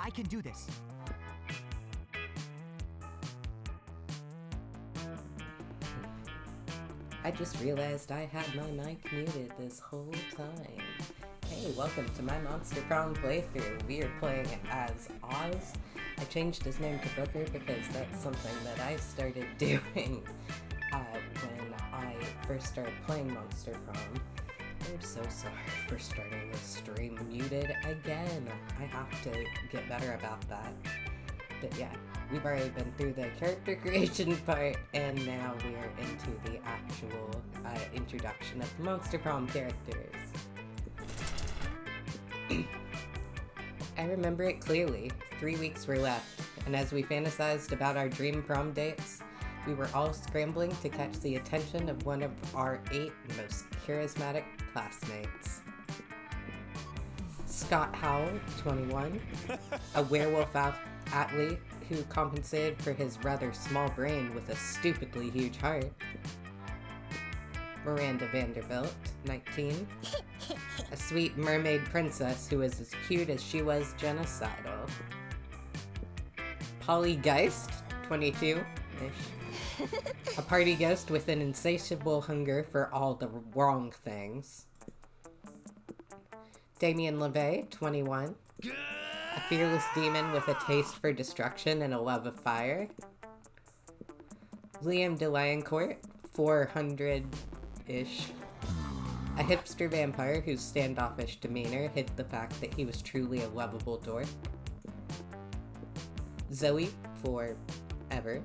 I can do this. I just realized I had my mic muted this whole time. Hey, welcome to my Monster Prom playthrough. We are playing as Oz. I changed his name to Booker because that's something that I started doing when I first started playing Monster Prom. I'm so sorry for starting this stream muted again. I have to get better about that. But yeah, we've already been through the character creation part, and now we're into the actual introduction of the Monster Prom characters. I remember it clearly. 3 weeks were left, and as we fantasized about our dream prom dates, we were all scrambling to catch the attention of one of our 8 most charismatic classmates. Scott Howell, 21, a werewolf athlete who compensated for his rather small brain with a stupidly huge heart. Miranda Vanderbilt, 19, a sweet mermaid princess who was as cute as she was genocidal. Polly Geist, 22-ish, a party ghost with an insatiable hunger for all the wrong things. Damien LeVay, 21, a fearless demon with a taste for destruction and a love of fire. Liam DeLioncourt, 400-ish, a hipster vampire whose standoffish demeanor hid the fact that he was truly a lovable dork. Zoe, forever,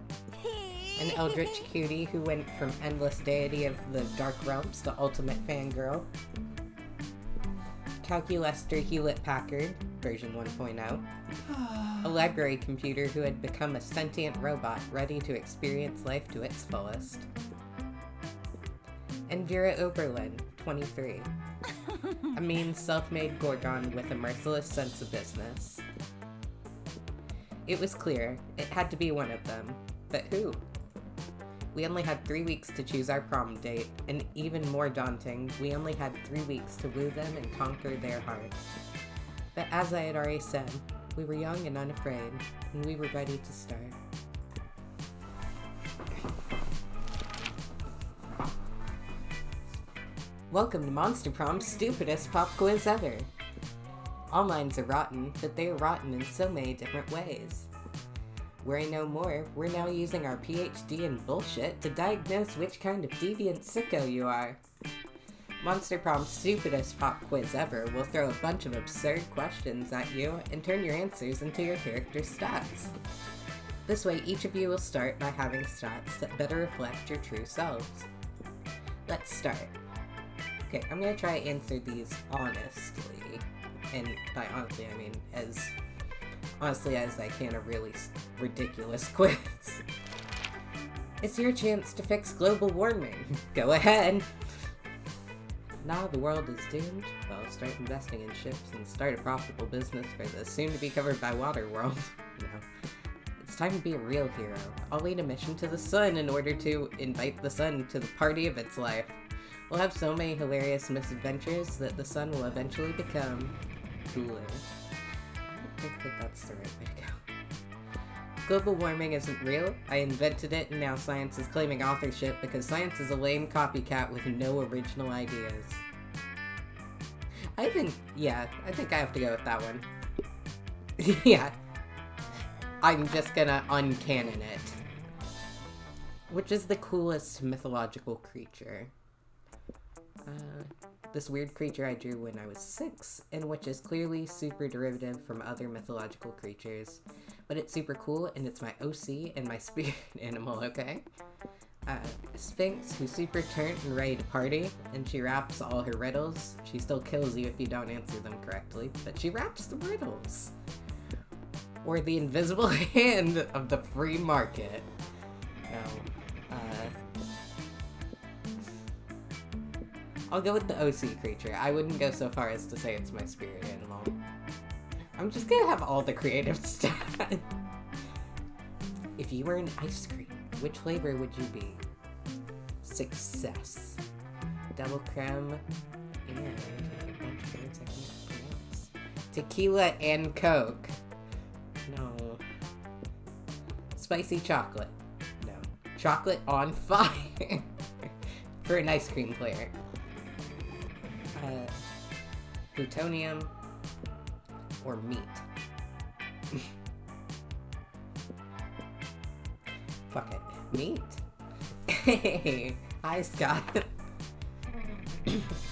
an eldritch cutie who went from endless deity of the dark realms to ultimate fangirl. Calculester Hewlett-Packard, version 1.0, a library computer who had become a sentient robot ready to experience life to its fullest. And Vera Oberlin, 23, a mean self-made Gorgon with a merciless sense of business. It was clear, it had to be one of them, but who? We only had 3 weeks to choose our prom date, and even more daunting, we only had 3 weeks to woo them and conquer their hearts. But as I had already said, we were young and unafraid, and we were ready to start. Welcome to Monster Prom's stupidest pop quiz ever! All minds are rotten, but they are rotten in so many different ways. Worry no more, we're now using our PhD in bullshit to diagnose which kind of deviant sicko you are. Monster Prom's stupidest pop quiz ever will throw a bunch of absurd questions at you and turn your answers into your character's stats. This way, each of you will start by having stats that better reflect your true selves. Let's start. Okay, I'm gonna try to answer these honestly, and by honestly I mean as honestly as I can a really ridiculous quiz. It's your chance to fix global warming. Go ahead! Nah, the world is doomed. Well, start investing in ships and start a profitable business for the soon-to-be-covered-by-water world. No. It's time to be a real hero. I'll lead a mission to the sun in order to invite the sun to the party of its life. We'll have so many hilarious misadventures that the sun will eventually become cooler. I don't think that's the right way to go. Global warming isn't real. I invented it, and now science is claiming authorship because science is a lame copycat with no original ideas. I think I have to go with that one. Yeah. I'm just gonna uncanon it. Which is the coolest mythological creature? This weird creature I drew when I was 6, and which is clearly super derivative from other mythological creatures. But it's super cool, and it's my OC and my spirit animal, okay? Sphinx, who's super turnt and ready to party, and she raps all her riddles. She still kills you if you don't answer them correctly, but she raps the riddles. Or the invisible hand of the free market. I'll go with the OC creature. I wouldn't go so far as to say it's my spirit animal. I'm just gonna have all the creative stuff. If you were an ice cream, which flavor would you be? Success. Double creme and a bunch of words I can't pronounce. Tequila and Coke. No. Spicy chocolate. No. Chocolate on fire. For an ice cream player. Plutonium. Or meat. Fuck it. Meat? Hey. Hi, Scott.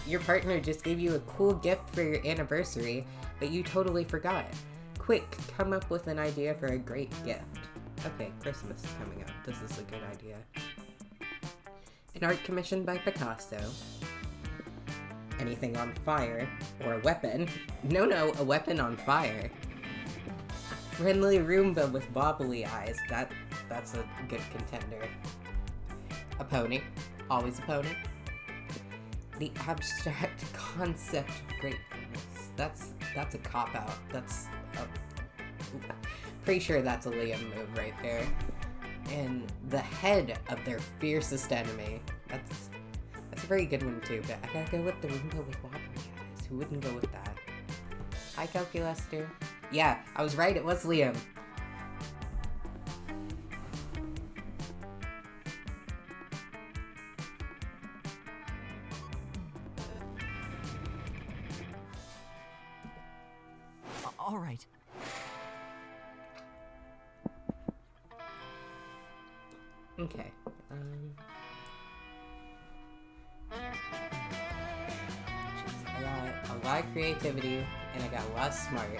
Your partner just gave you a cool gift for your anniversary, but you totally forgot. Quick, come up with an idea for a great gift. Okay, Christmas is coming up. This is a good idea. An art commissioned by Picasso. Anything on fire. Or a weapon. No, a weapon on fire. A friendly Roomba with bobbly eyes. That's a good contender. A pony. Always a pony. The abstract concept of gratefulness. That's a cop-out. Pretty sure that's a Liam move right there. And the head of their fiercest enemy. That's a very good one too, but I gotta go with the Roomba with wobbly eyes. Who wouldn't go with that? Hi, Calculester. Yeah, I was right, it was Liam. All right. Okay. I got a lot of creativity and I got a lot of smarts.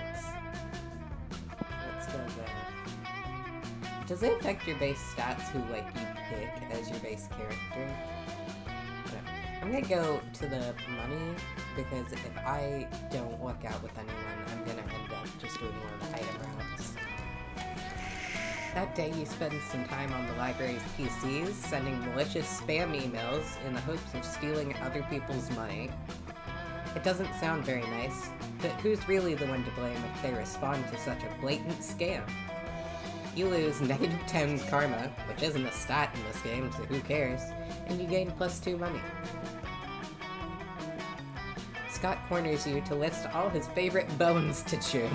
Let's go there. Does it affect your base stats who you pick as your base character? No. I'm gonna go to the money because if I don't work out with anyone, I'm gonna end up just doing one of the item routes. That day you spend some time on the library's PCs, sending malicious spam emails in the hopes of stealing other people's money. It doesn't sound very nice, but who's really the one to blame if they respond to such a blatant scam? You lose negative 10 karma, which isn't a stat in this game, so who cares, and you gain +2 money. Scott corners you to list all his favorite bones to chew.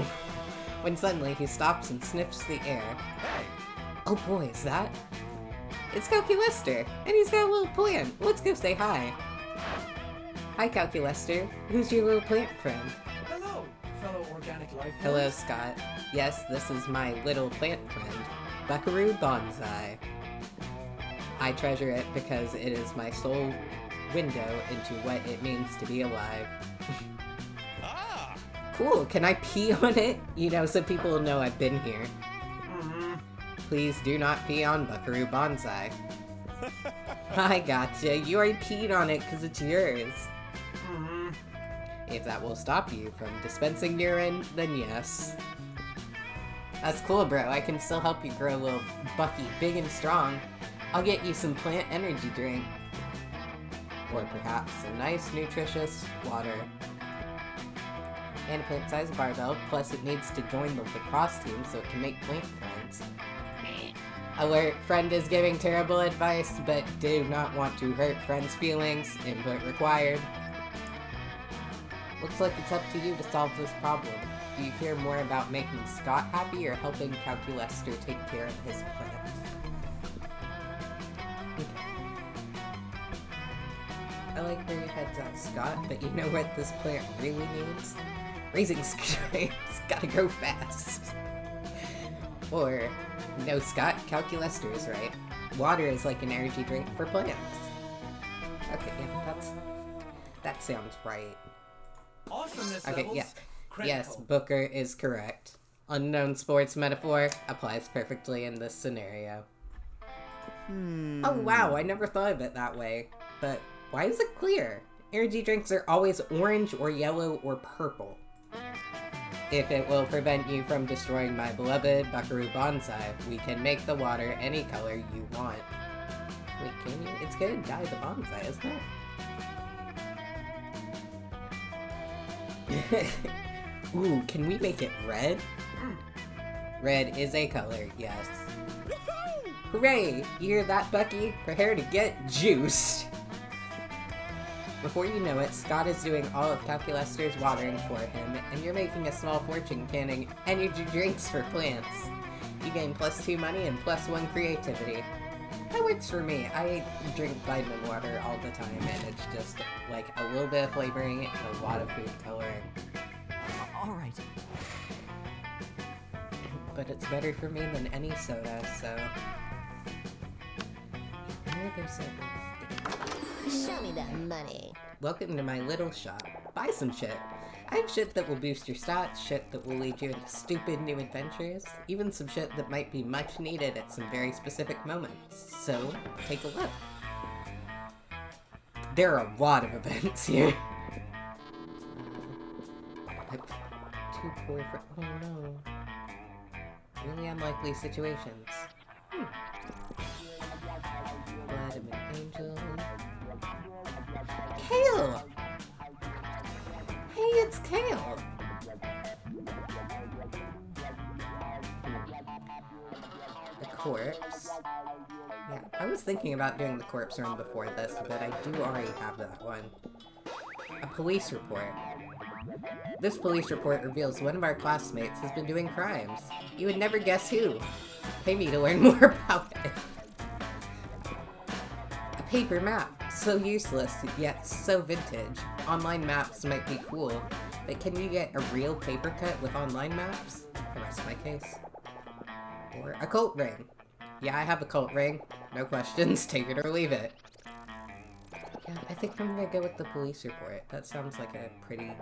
When suddenly he stops and sniffs the air. Hey! Oh boy, is that? It's Calculester, and he's got a little plant. Let's go say hi. Hi, Calculester. Who's your little plant friend? Hello, fellow organic life forms. Hello, Scott. Yes, this is my little plant friend, Buckaroo Bonsai. I treasure it because it is my sole window into what it means to be alive. Ah! Cool, can I pee on it? So people will know I've been here. Mm-hmm. Please do not pee on Buckaroo Bonsai. I gotcha, you already peed on it because it's yours. Mm-hmm. If that will stop you from dispensing urine, then yes. That's cool, bro. I can still help you grow a little Bucky big and strong. I'll get you some plant energy drink. Or perhaps some nice, nutritious water. And a plant-sized barbell, plus it needs to join the lacrosse team so it can make plant friends. Alert, friend is giving terrible advice, but do not want to hurt friend's feelings. Input required. Looks like it's up to you to solve this problem. Do you care more about making Scott happy or helping Calculester take care of his plants? I like where your head's at, Scott, but you know what this plant really needs? Raising strength. Gotta go fast. Or, no, Scott, Calculester is right. Water is like an energy drink for plants. Okay, yeah, that sounds right. Awesomeness Okay, levels, yeah. critical. Yes, Booker is correct. Unknown sports metaphor applies perfectly in this scenario. Oh wow, I never thought of it that way. But why is it clear? Energy drinks are always orange or yellow or purple. If it will prevent you from destroying my beloved Buckaroo Bonsai, we can make the water any color you want. Wait, can you? It's gonna dye the bonsai, isn't it? Ooh, can we make it red? Red is a color, yes. Hooray! You hear that, Bucky? Prepare to get juiced! Before you know it, Scott is doing all of Calculester's watering for him, and you're making a small fortune canning energy drinks for plants. You gain +2 money and +1 creativity. That works for me. I drink vitamin water all the time, and it's just like a little bit of flavoring and a lot of food coloring. Alright. But it's better for me than any soda, so... Where are those sodas? Show me that money. Welcome to my little shop. Buy some shit. I have shit that will boost your stats, shit that will lead you into stupid new adventures, even some shit that might be much needed at some very specific moments. So, take a look. There are a lot of events here. Too poor for... Oh no. Really unlikely situations. Blood of an angel. Kale! Hey, it's Kale! The corpse. Yeah, I was thinking about doing the corpse run before this, but I do already have that one. A police report. This police report reveals one of our classmates has been doing crimes. You would never guess who. Pay me to learn more about it. A paper map. So useless, yet so vintage. Online maps might be cool, but can you get a real paper cut with online maps? I rest my case. Or a cult ring. Yeah, I have a cult ring. No questions, take it or leave it. Yeah, I think I'm gonna go with the police report. That sounds like a pretty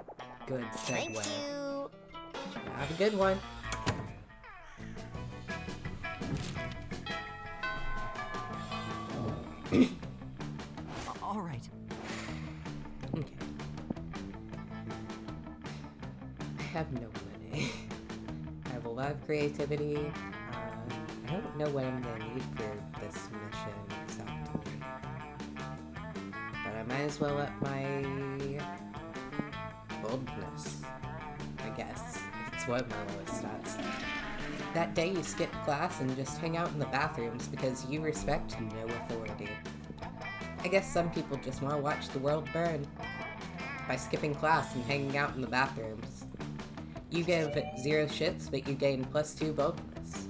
good Thank segue. you. Have a good one. Alright. Okay. I have no money. I have a lot of creativity. I don't know what I'm gonna need for this mission exactly. But I might as well up my boldness, I guess. It's what my lowest stats. That day you skip class and just hang out in the bathrooms because you respect no authority. I guess some people just want to watch the world burn by skipping class and hanging out in the bathrooms. You give 0 shits, but you gain +2 boldness.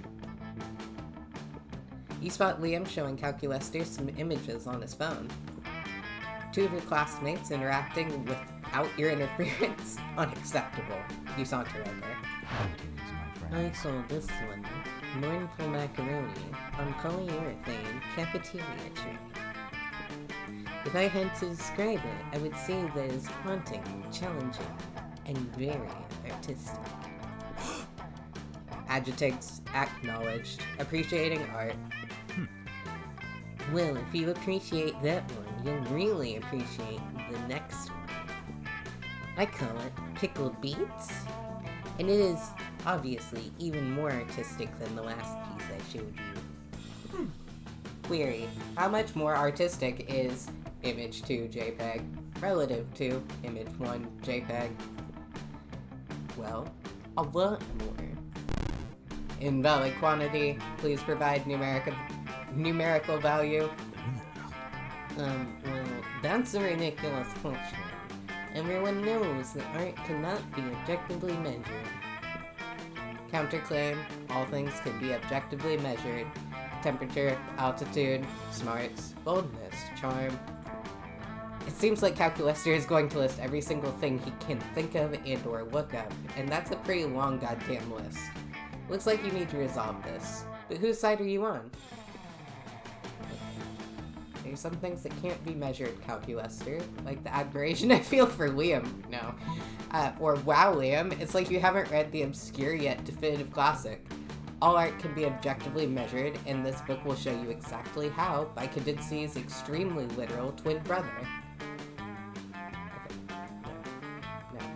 You spot Liam showing Calculester some images on his phone. 2 of your classmates interacting without your interference. Unacceptable. You saunter over. I saw this one. Mournful macaroni on polyurethane cafeteria tree. If I had to describe it, I would say that it's haunting, challenging, and very artistic. Adjectives acknowledged. Appreciating art. Well, if you appreciate that one, you'll really appreciate the next one. I call it pickled beets, and it is obviously even more artistic than the last piece I showed you. Query: how much more artistic is image 2 JPEG relative to image 1 JPEG? Well, a lot more. Invalid quantity. Please provide numerical value. Well, that's a ridiculous question. Everyone knows that art cannot be objectively measured. Counterclaim: all things can be objectively measured. Temperature, altitude, smarts, boldness, charm. It seems like Calculester is going to list every single thing he can think of and or look up, and that's a pretty long goddamn list. Looks like you need to resolve this. But whose side are you on? There's some things that can't be measured, Calculester, like the admiration I feel for Liam. No. Or wow, Liam, it's like you haven't read the obscure yet definitive classic. All art can be objectively measured, and this book will show you exactly how by Kandinski's extremely literal twin brother. Okay.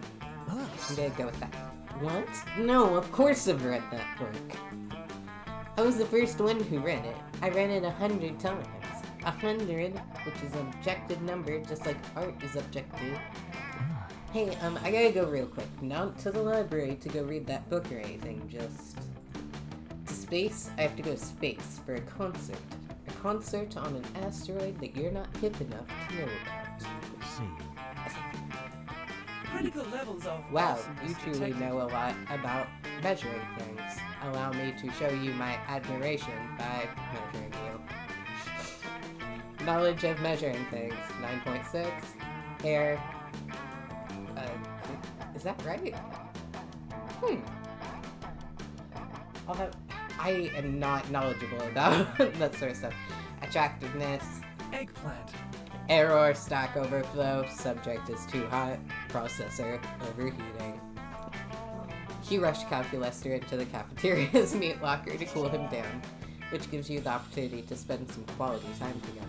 No. I'm gonna go with that. What? No, of course I've read that book. I was the first one who read it. I read it 100 times. 100, which is an objective number, just like art is objective. Hey, I gotta go real quick. Not to the library to go read that book or anything, just... to space, I have to go to space for a concert. A concert on an asteroid that you're not hip enough to know about. See you. Critical levels of Wow, awesomeness you truly detected. know a lot about measuring things. Allow me to show you my admiration by measuring you. Knowledge of measuring things, 9.6. Hair. Is that right? I am not knowledgeable about that sort of stuff. Attractiveness. Eggplant. Error, stack overflow, subject is too hot, processor overheating. He rushed Calculester into the cafeteria's meat locker to cool him down, which gives you the opportunity to spend some quality time together.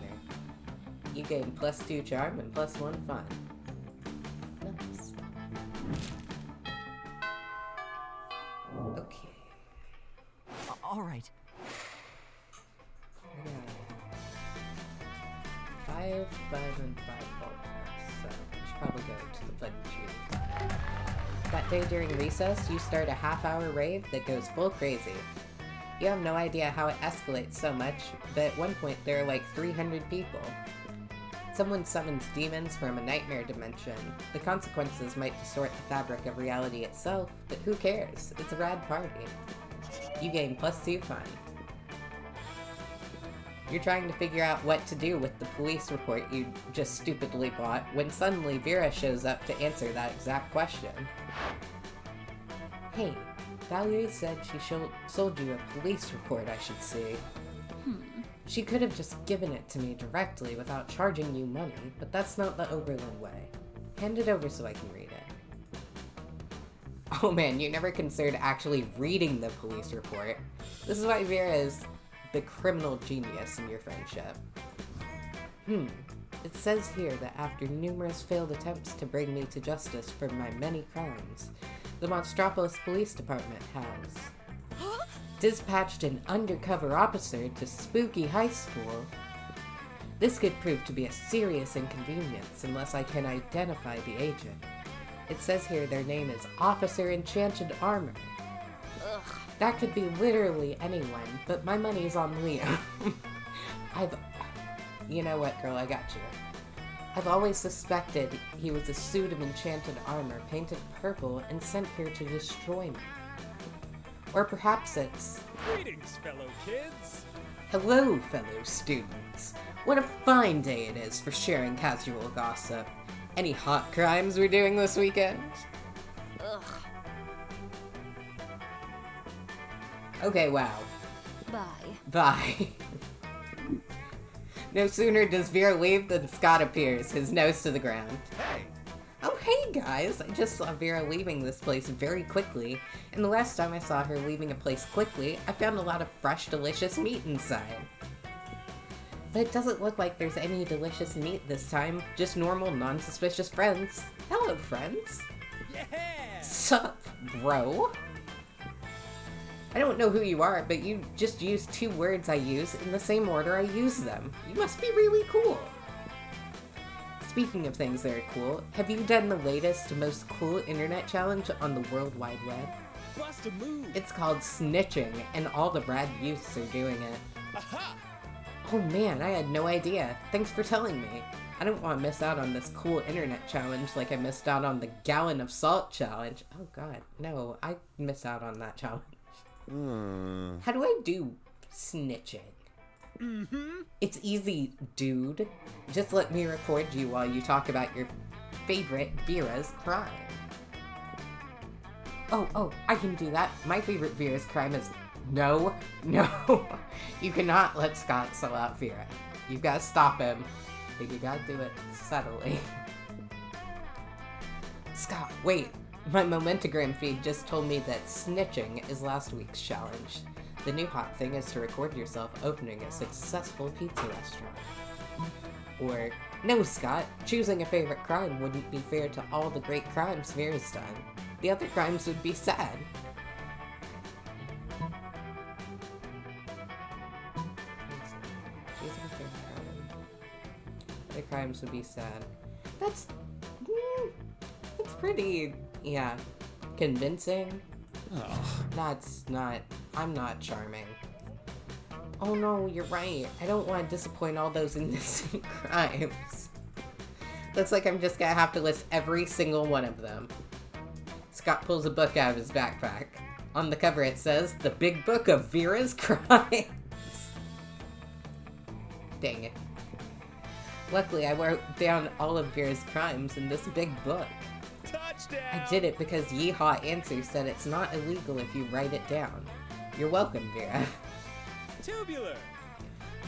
You gain +2 charm and +1 fun. Nice. Okay. All right. I got 5, 5, and 5 ball pass, so we should probably go to the Vending tree. That day during recess, you start a half-hour rave that goes full crazy. You have no idea how it escalates so much, but at one point there are like 300 people. Someone summons demons from a nightmare dimension. The consequences might distort the fabric of reality itself, but who cares? It's a rad party. You gain +2 fun. You're trying to figure out what to do with the police report you just stupidly bought when suddenly Vera shows up to answer that exact question. Hey, Valerie said she sold you a police report, I should see. She could have just given it to me directly without charging you money, but that's not the Oberlin way. Hand it over so I can read it. Oh man, you never considered actually reading the police report. This is why Vera is the criminal genius in your friendship. It says here that after numerous failed attempts to bring me to justice for my many crimes, the Monstropolis Police Department has dispatched an undercover officer to Spooky High School. This could prove to be a serious inconvenience unless I can identify the agent. It says here their name is Officer Enchanted Armor. That could be literally anyone, but my money's on Liam. You know what, girl, I got you. I've always suspected he was a suit of enchanted armor painted purple and sent here to destroy me. Or perhaps it's... Greetings, fellow kids. Hello, fellow students. What a fine day it is for sharing casual gossip. Any hot crimes we're doing this weekend? Okay, wow. Bye. No sooner does Vera leave than Scott appears, his nose to the ground. Hey. Oh, hey guys! I just saw Vera leaving this place very quickly, and the last time I saw her leaving a place quickly, I found a lot of fresh, delicious meat inside. But it doesn't look like there's any delicious meat this time, just normal, non-suspicious friends. Hello, friends! Yeah. Sup, bro? I don't know who you are, but you just used 2 words I use in the same order I use them. You must be really cool. Speaking of things that are cool, have you done the latest, most cool internet challenge on the World Wide Web? Bust a move. It's called snitching, and all the rad youths are doing it. Aha. Oh man, I had no idea. Thanks for telling me. I don't want to miss out on this cool internet challenge like I missed out on the gallon of salt challenge. Oh god, no, I missed out on that challenge. How do I do snitching? It's easy, dude. Just let me record you while you talk about your favorite Vera's crime. Oh, I can do that. My favorite Vera's crime is... No. You cannot let Scott sell out Vera. You've got to stop him. But you gotta do it subtly. Scott, wait. My Momentagram feed just told me that snitching is last week's challenge. The new hot thing is to record yourself opening a successful pizza restaurant. Or, no, Scott, choosing a favorite crime wouldn't be fair to all the great crimes Vera's done. The other crimes would be sad. Choosing a favorite crime. Other crimes would be sad. That's pretty, yeah, convincing. I'm not charming. Oh no, you're right. I don't want to disappoint all those innocent crimes. Looks like I'm just gonna have to list every single one of them. Scott pulls a book out of his backpack. On the cover it says, The Big Book of Vera's Crimes. Dang it. Luckily, I wrote down all of Vera's crimes in this big book. Touchdown! I did it because Yeehaw Answer said it's not illegal if you write it down. You're welcome, Vera. Tubular!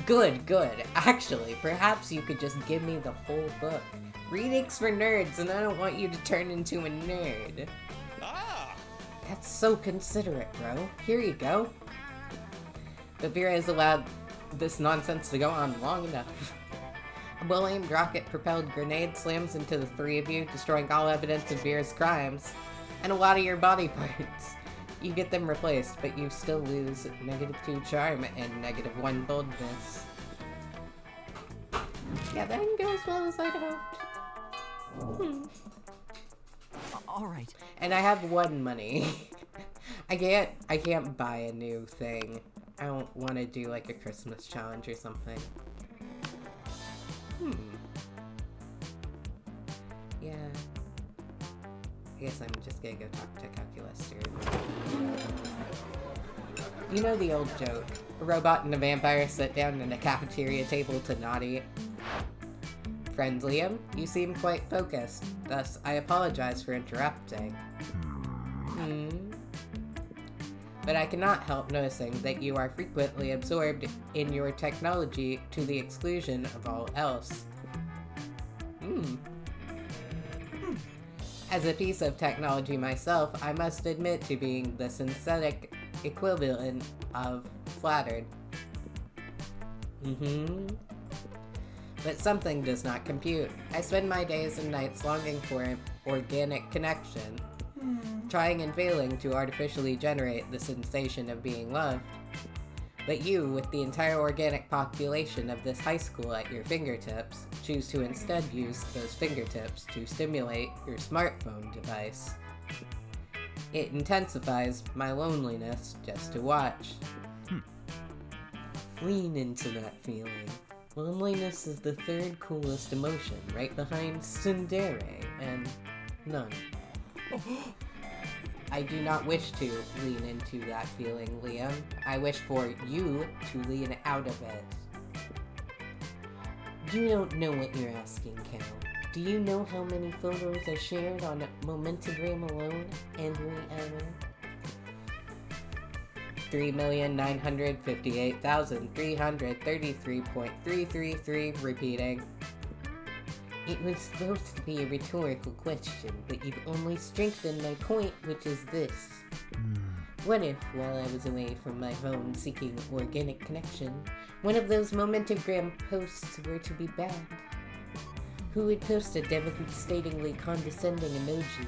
Good, good. Actually, perhaps you could just give me the whole book. Reading's for nerds, and I don't want you to turn into a nerd. Ah! That's so considerate, bro. Here you go. But Vera has allowed this nonsense to go on long enough. A well-aimed rocket-propelled grenade slams into the three of you, destroying all evidence of Vera's crimes, and a lot of your body parts. You get them replaced, but you still lose -2 charm and -1 boldness. Yeah, that didn't go as well as I'd hoped. All right. And I have 1 money. I can't buy a new thing. I don't want to do like a Christmas challenge or something. Yeah. I guess I'm just gonna go talk to Calculester. You know the old joke. A robot and a vampire sit down at a cafeteria table to not eat. Friend Liam, you seem quite focused. Thus, I apologize for interrupting. But I cannot help noticing that you are frequently absorbed in your technology to the exclusion of all else. As a piece of technology myself, I must admit to being the synthetic equivalent of flattered. But something does not compute. I spend my days and nights longing for an organic connection, trying and failing to artificially generate the sensation of being loved. But you, with the entire organic population of this high school at your fingertips, choose to instead use those fingertips to stimulate your smartphone device. It intensifies my loneliness just to watch. Lean into that feeling. Loneliness is the 3rd coolest emotion, right behind tsundere and none. I do not wish to lean into that feeling, Liam. I wish for you to lean out of it. You don't know what you're asking, Cal. Do you know how many photos I shared on Momentagram alone every hour? 3,958,333.333 repeating. It was supposed to be a rhetorical question, but you've only strengthened my point, which is this. What if, while I was away from my phone seeking organic connection, one of those Momentagram posts were to be banned? Who would post a devastatingly condescending emoji?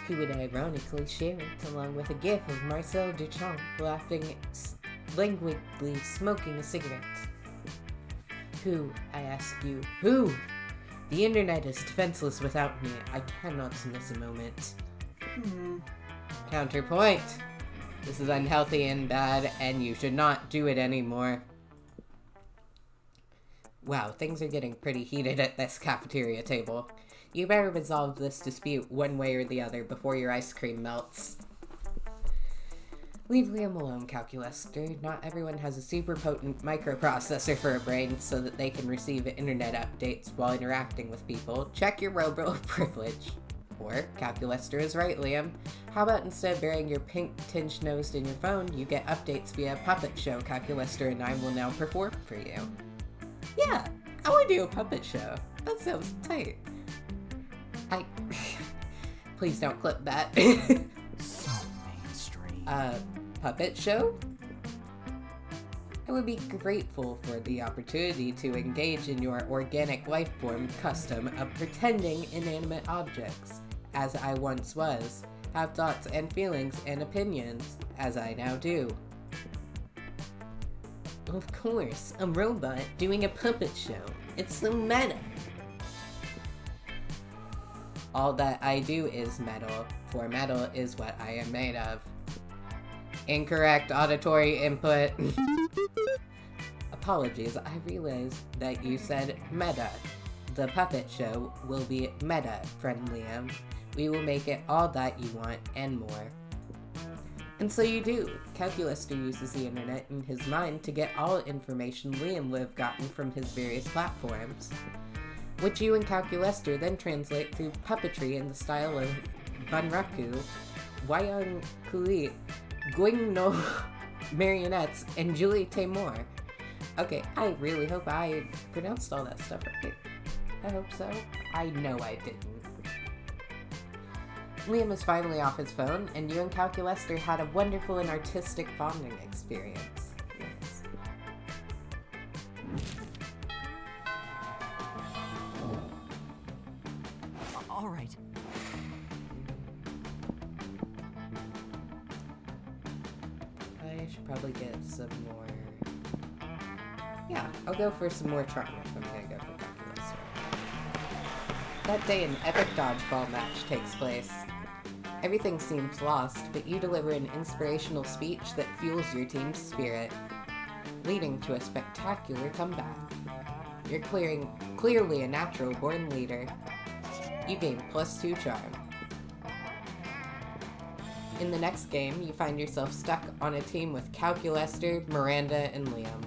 Who would ironically share it along with a gif of Marcel Duchamp laughing, languidly smoking a cigarette? Who, I ask you, who? The internet is defenseless without me. I cannot miss a moment. Counterpoint. This is unhealthy and bad, and you should not do it anymore. Wow, things are getting pretty heated at this cafeteria table. You better resolve this dispute one way or the other before your ice cream melts. Leave Liam alone, Calculester. Not everyone has a super potent microprocessor for a brain so that they can receive internet updates while interacting with people. Check your robo privilege. Or, Calculester is right, Liam. How about instead of burying your pink tinged nose in your phone, you get updates via a puppet show Calculester and I will now perform for you. Yeah, I want to do a puppet show. That sounds tight. Please don't clip that. So mainstream. Puppet show? I would be grateful for the opportunity to engage in your organic life form custom of pretending inanimate objects, as I once was, have thoughts and feelings and opinions, as I now do. Of course, a robot doing a puppet show. It's so meta. All that I do is metal, for metal is what I am made of. Incorrect auditory input. Apologies, I realized that you said meta. the puppet show will be meta, friend Liam. We will make it all that you want and more. And so you do. Calculester uses the internet in his mind to get all information Liam would have gotten from his various platforms, which you and Calculester then translate through puppetry in the style of Banraku, Wayang Kulit, Gwing no Marionettes, and Julie Taymor. Okay, I really hope I pronounced all that stuff right. I hope so. I know I didn't. Liam is finally off his phone, and you and Calculester had a wonderful and artistic bonding experience. Yes. All right. I should probably get some more... Yeah, I'll go for some more charm if I'm gonna go for Calculester. That day, an epic dodgeball match takes place. Everything seems lost, but you deliver an inspirational speech that fuels your team's spirit, leading to a spectacular comeback. You're clearly a natural-born leader. You gain +2 charm. In the next game, you find yourself stuck on a team with Calculester, Miranda, and Liam.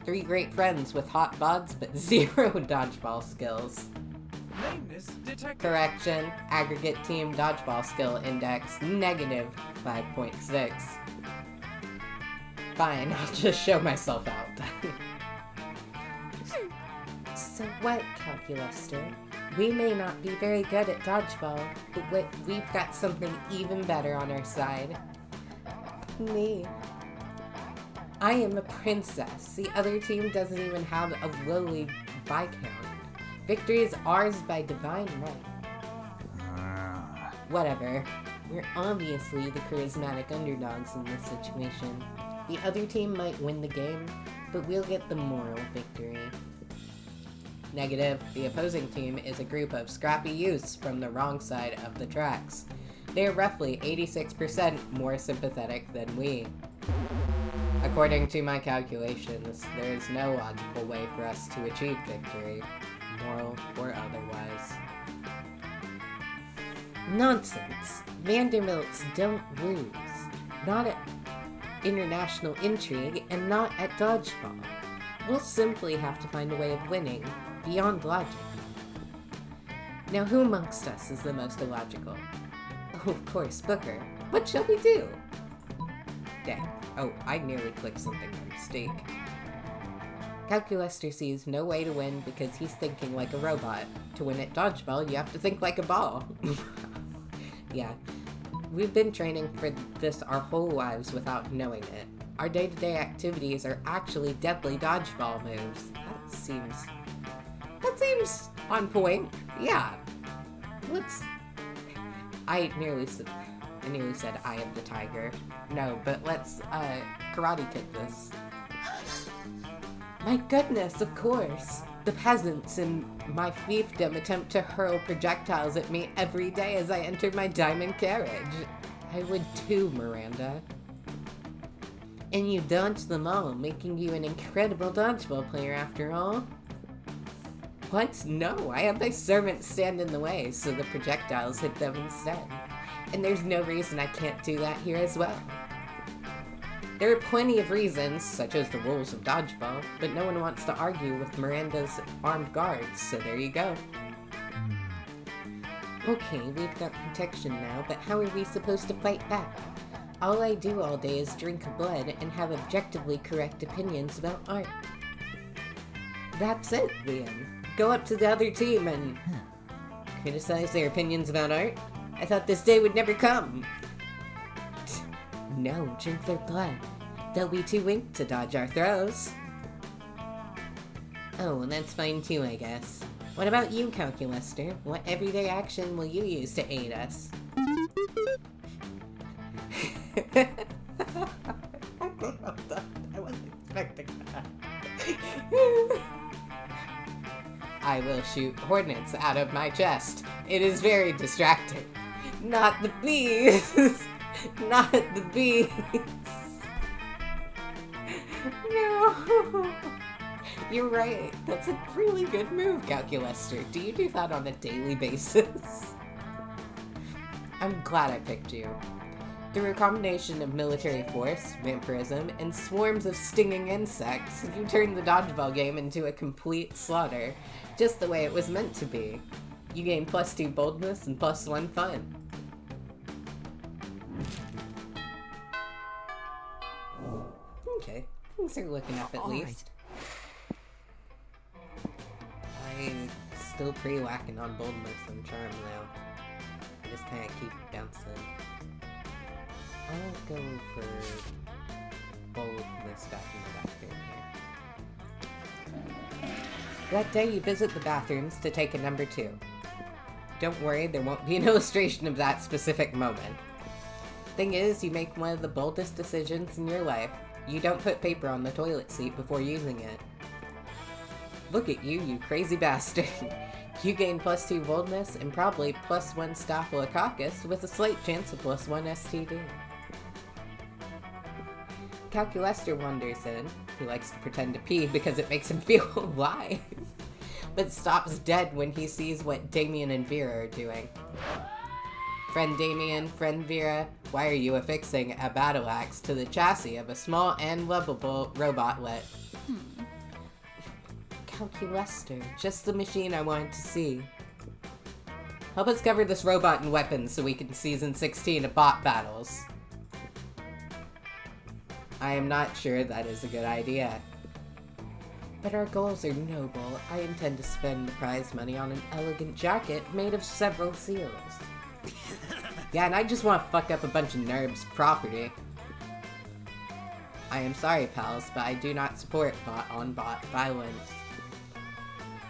3 great friends with hot bods but 0 dodgeball skills. Lameness detected. Correction, aggregate team dodgeball skill index -5.6. Fine, I'll just show myself out. So what, Calculester? We may not be very good at dodgeball, but we've got something even better on our side. Me. I am a princess. The other team doesn't even have a lowly Viscount. Victory is ours by divine right. Whatever. We're obviously the charismatic underdogs in this situation. The other team might win the game, but we'll get the moral victory. Negative. The opposing team is a group of scrappy youths from the wrong side of the tracks. They are roughly 86% more sympathetic than we. According to my calculations, there is no logical way for us to achieve victory, moral or otherwise. Nonsense! Vanderbilts don't lose. Not at international intrigue, and not at dodgeball. We'll simply have to find a way of winning, beyond logic. Now who amongst us is the most illogical? Oh, of course, Booker. What shall we do? Dang. Oh, I nearly clicked something by mistake. Calculester sees no way to win because he's thinking like a robot. To win at dodgeball, you have to think like a ball. Yeah. We've been training for this our whole lives without knowing it. Our day-to-day activities are actually deadly dodgeball moves. That seems on point. Yeah. I nearly said I am the tiger. No, but let's karate kick this. My goodness, of course. The peasants in my fiefdom attempt to hurl projectiles at me every day as I enter my diamond carriage. I would too, Miranda. And you dodged them all, making you an incredible dodgeball player after all. What? No, I had my servants stand in the way, so the projectiles hit them instead. And there's no reason I can't do that here as well. There are plenty of reasons, such as the rules of dodgeball, but no one wants to argue with Miranda's armed guards, so there you go. Okay, we've got protection now, but how are we supposed to fight back? All I do all day is drink blood and have objectively correct opinions about art. That's it, Liam. Go up to the other team and criticize their opinions about art? I thought this day would never come. No, drink their blood. They'll be too weak to dodge our throws. Oh, well, that's fine too, I guess. What about you, Calculester? What everyday action will you use to aid us? I wasn't expecting that. I will shoot hornets out of my chest. It is very distracting. Not the bees! Not the bees! No! You're right. That's a really good move, Calculester. Do you do that on a daily basis? I'm glad I picked you. Through a combination of military force, vampirism, and swarms of stinging insects, you turned the dodgeball game into a complete slaughter, just the way it was meant to be. You gain +2 boldness and +1 fun. Okay, things are looking up at All least. I'm still pretty lacking on boldness and charm now. I just kind of keep bouncing. I'll go for boldness back in the bathroom here. That day you visit the bathrooms to take a number 2. Don't worry, there won't be an illustration of that specific moment. Thing is, you make one of the boldest decisions in your life. You don't put paper on the toilet seat before using it. Look at you, you crazy bastard. You gain +2 boldness and probably +1 staphylococcus with a slight chance of +1 STD. Calculester wanders in. He likes to pretend to pee because it makes him feel alive, but stops dead when he sees what Damien and Vera are doing. Friend Damien, friend Vera, why are you affixing a battle axe to the chassis of a small and lovable robotlet? Calculester, just the machine I wanted to see. Help us cover this robot in weapons so we can season 16 of bot battles. I am not sure that is a good idea. But our goals are noble. I intend to spend the prize money on an elegant jacket made of several seals. Yeah, and I just want to fuck up a bunch of nerds' property. I am sorry, pals, but I do not support bot-on-bot violence.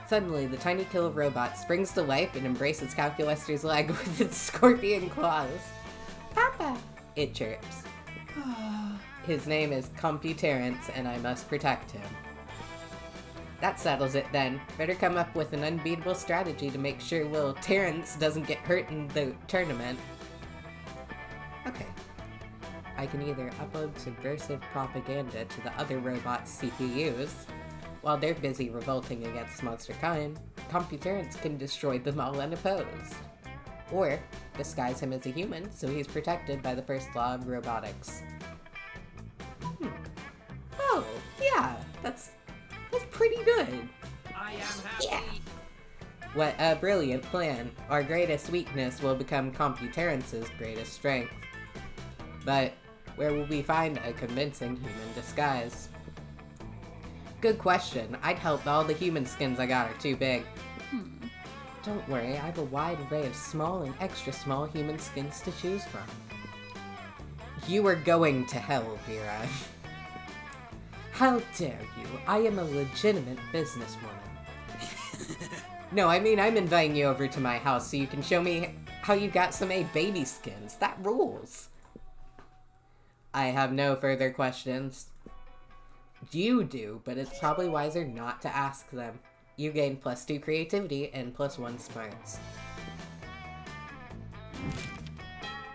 Suddenly, the tiny killer robot springs to life and embraces Calculester's leg with its scorpion claws. Papa! It chirps. His name is Terrence, and I must protect him. That settles it then. Better come up with an unbeatable strategy to make sure little Terrence doesn't get hurt in the tournament. Okay. I can either upload subversive propaganda to the other robots' CPUs, while they're busy revolting against monster kind, Terrence can destroy them all unopposed. Or disguise him as a human so he's protected by the first law of robotics. Oh, yeah, that's pretty good. I am happy. Yeah. What a brilliant plan. Our greatest weakness will become Terrence's greatest strength. But where will we find a convincing human disguise? Good question. I'd help all the human skins I got are too big. Don't worry, I have a wide array of small and extra small human skins to choose from. You are going to hell, Vera. How dare you? I am a legitimate businesswoman. No, I mean, I'm inviting you over to my house so you can show me how you got some baby skins. That rules. I have no further questions. You do, but it's probably wiser not to ask them. You gain +2 creativity and +1 smarts.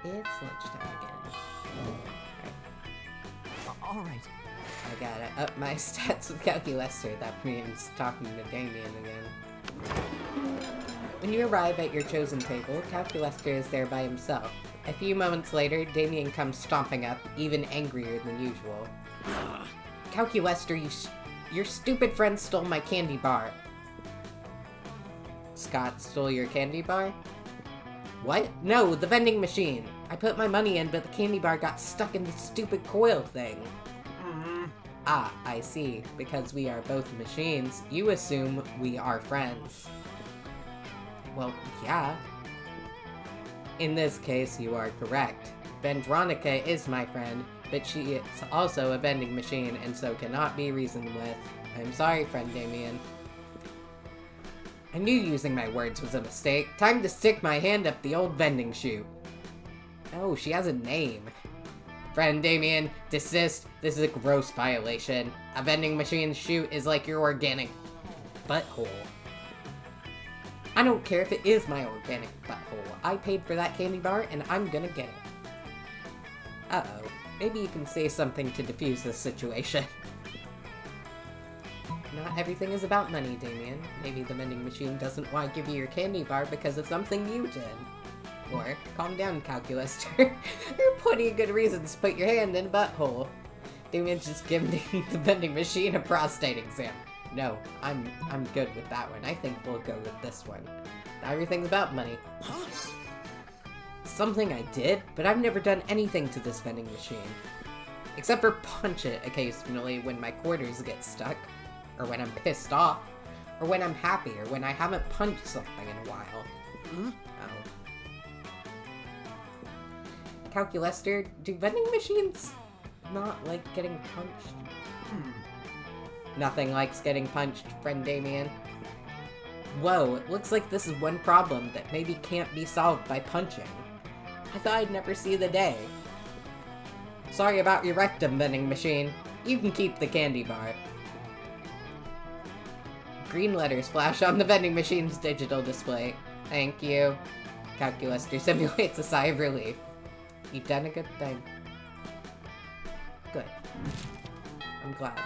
It's lunchtime again. All right. I gotta up my stats with Calculester. That means talking to Damien again. When you arrive at your chosen table, Calculester is there by himself. A few moments later, Damien comes stomping up, even angrier than usual. Calculester, your stupid friend stole my candy bar. Scott stole your candy bar? What? No, the vending machine. I put my money in, but the candy bar got stuck in the stupid coil thing. Ah, I see. Because we are both machines, you assume we are friends. Well, yeah. In this case, you are correct. Vendronica is my friend, but she is also a vending machine and so cannot be reasoned with. I'm sorry, friend Damien. I knew using my words was a mistake. Time to stick my hand up the old vending chute. Oh, she has a name. Friend Damien, desist. This is a gross violation. A vending machine's chute is like your organic butthole. I don't care if it is my organic butthole. I paid for that candy bar and I'm gonna get it. Uh-oh. Maybe you can say something to defuse this situation. Not everything is about money, Damien. Maybe the vending machine doesn't want to give you your candy bar because of something you did. Or, calm down, Calculester. There are plenty of good reasons to put your hand in a butthole. Damien's just giving the vending machine a prostate exam. No, I'm good with that one. I think we'll go with this one. Not everything's about money. Something I did, but I've never done anything to this vending machine. Except for punch it occasionally when my quarters get stuck, or when I'm pissed off, or when I'm happy, or when I haven't punched something in a while. Oh. Calculester, do vending machines not like getting punched? Nothing likes getting punched, friend Damien. Whoa, it looks like this is one problem that maybe can't be solved by punching. I thought I'd never see the day. Sorry about your rectum, vending machine. You can keep the candy bar. Green letters flash on the vending machine's digital display. Thank you. Calculester simulates a sigh of relief. You've done a good thing. Good. I'm glad.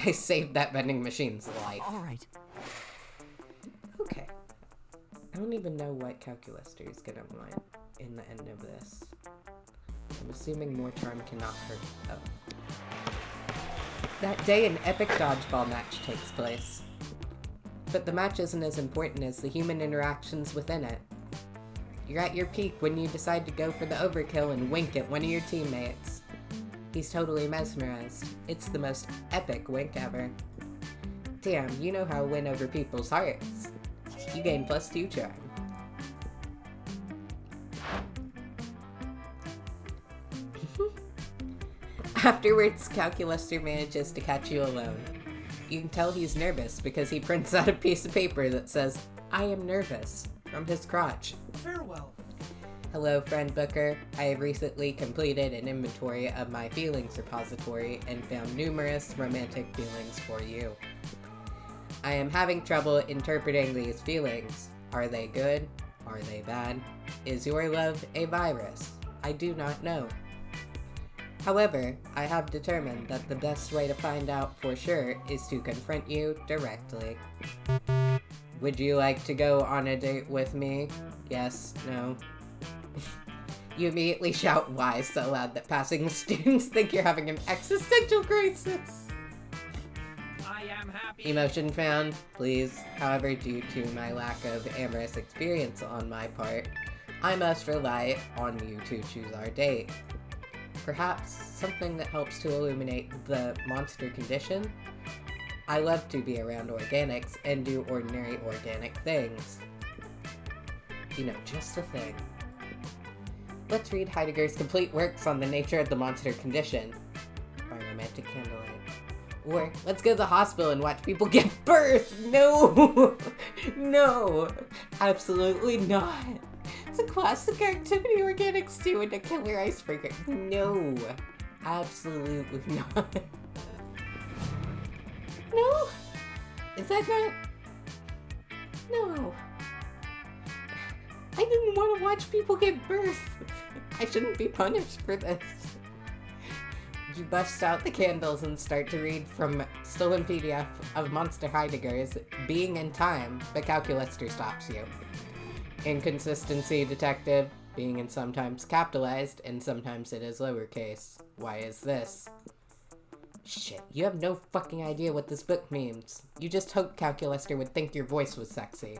I saved that vending machine's life. All right. Okay. I don't even know what Calculester is gonna want in the end of this. I'm assuming more charm cannot hurt. Oh. That day, an epic dodgeball match takes place. But the match isn't as important as the human interactions within it. You're at your peak when you decide to go for the overkill and wink at one of your teammates. He's totally mesmerized. It's the most epic wink ever. Damn, you know how to win over people's hearts. You gain +2 charm. Afterwards, Calculester manages to catch you alone. You can tell he's nervous because he prints out a piece of paper that says, "I am nervous," from his crotch. Farewell. Hello, friend Booker. I have recently completed an inventory of my feelings repository and found numerous romantic feelings for you. I am having trouble interpreting these feelings. Are they good? Are they bad? Is your love a virus? I do not know. However, I have determined that the best way to find out for sure is to confront you directly. Would you like to go on a date with me? Yes, no. You immediately shout why so loud that passing students think you're having an existential crisis. I am happy. Emotion found, please. However, due to my lack of amorous experience on my part, I must rely on you to choose our date. Perhaps something that helps to illuminate the monster condition? I love to be around organics and do ordinary organic things. You know, just a thing. Let's read Heidegger's complete works on the nature of the monster condition by romantic candlelight. Or, let's go to the hospital and watch people give birth! No! No! Absolutely not! It's a classic activity organics do in a killer icebreaker. No! Absolutely not. No? Is that not... No. I didn't want to watch people give birth. I shouldn't be punished for this. You bust out the candles and start to read from stolen PDF of Monster Heidegger's Being in Time, but Calculester stops you. Inconsistency, detective. Being in sometimes capitalized, and sometimes it is lowercase. Why is this? Shit, you have no fucking idea what this book means. You just hoped Calculester would think your voice was sexy.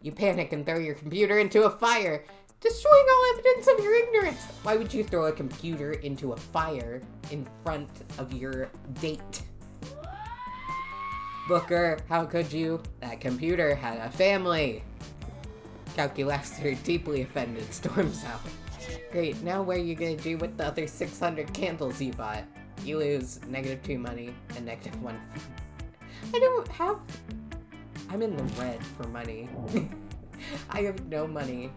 You panic and throw your computer into a fire, destroying all evidence of your ignorance. Why would you throw a computer into a fire in front of your date? Booker, how could you? That computer had a family. Calculester, deeply offended, storms out. Great, now what are you gonna do with the other 600 candles you bought? You lose -2 money and -1. I don't have... I'm in the red for money. I have no money.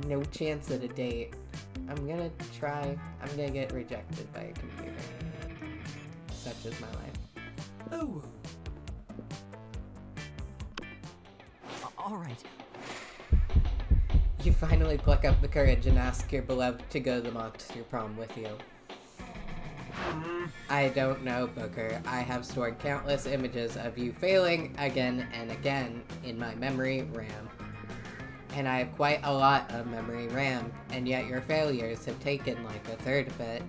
No chance at a date. I'm gonna get rejected by a computer. Such is my life. Oh. All right. You finally pluck up the courage and ask your beloved to go to the monster prom with you. I don't know, Booker. I have stored countless images of you failing again and again in my memory RAM. And I have quite a lot of memory RAM, and yet your failures have taken like a third of it.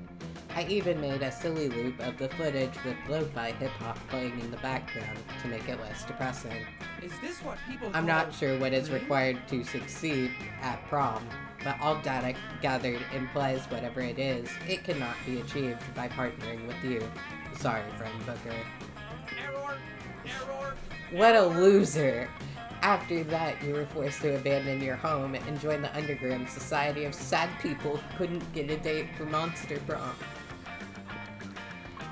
I even made a silly loop of the footage with lo-fi hip-hop playing in the background to make it less depressing. Is this what people I'm call not sure what is bullying? required to succeed at prom, but all data gathered implies whatever it is, it cannot be achieved by partnering with you. Sorry, friend Booker. Error! Error! What a loser! After that, you were forced to abandon your home and join the underground society of sad people who couldn't get a date for Monster Prom.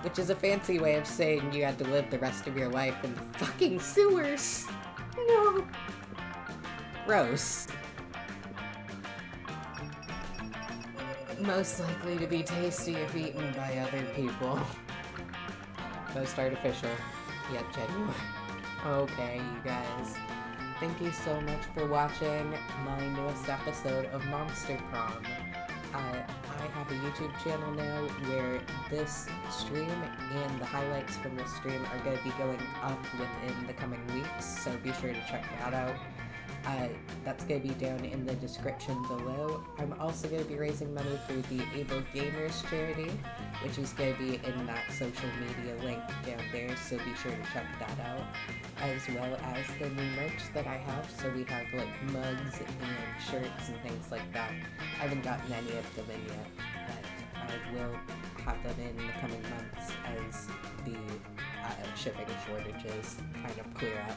Which is a fancy way of saying you had to live the rest of your life in the fucking sewers. No. Gross. Most likely to be tasty if eaten by other people. Most artificial, yet genuine. Okay, you guys. Thank you so much for watching my newest episode of Monster Prom. I have a YouTube channel now where this stream and the highlights from this stream are going to be going up within the coming weeks, so be sure to check that out. That's going to be down in the description below. I'm also going to be raising money for the Able Gamers charity, which is going to be in that social media link down there, so be sure to check that out. As well as the new merch that I have, so we have like mugs and shirts and things like that. I haven't gotten any of them in yet, but I will have them in the coming months as the shipping shortages kind of clear up.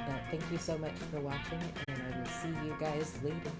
But thank you so much for watching, and I will see you guys later.